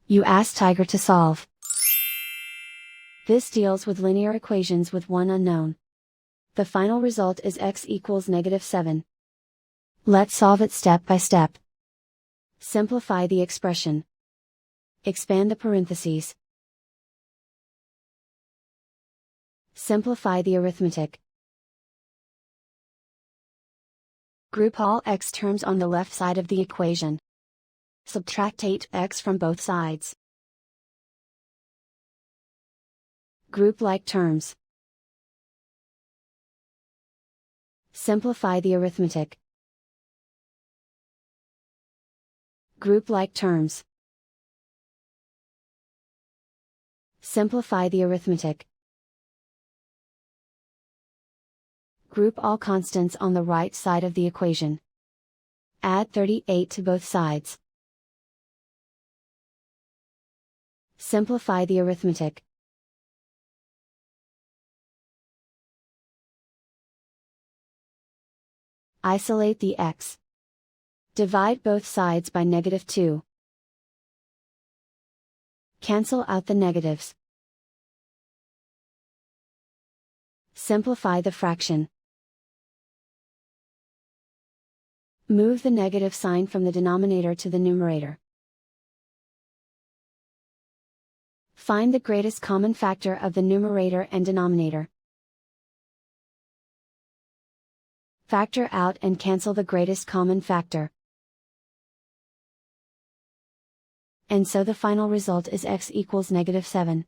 You ask Tiger to solve. This deals with linear equations with one unknown. The final result is x equals -7. Let's solve it step by step. Simplify the expression. Expand the parentheses. Simplify the arithmetic. Group all x terms on the left side of the equation. Subtract 8x from both sides. Group like terms. Simplify the arithmetic. Group like terms. Simplify the arithmetic. Group all constants on the right side of the equation. Add 38 to both sides. Simplify the arithmetic. Isolate the x. Divide both sides by -2. Cancel out the negatives. Simplify the fraction. Move the negative sign from the denominator to the numerator. Find the greatest common factor of the numerator and denominator. Factor out and cancel the greatest common factor. And so the final result is x equals -7.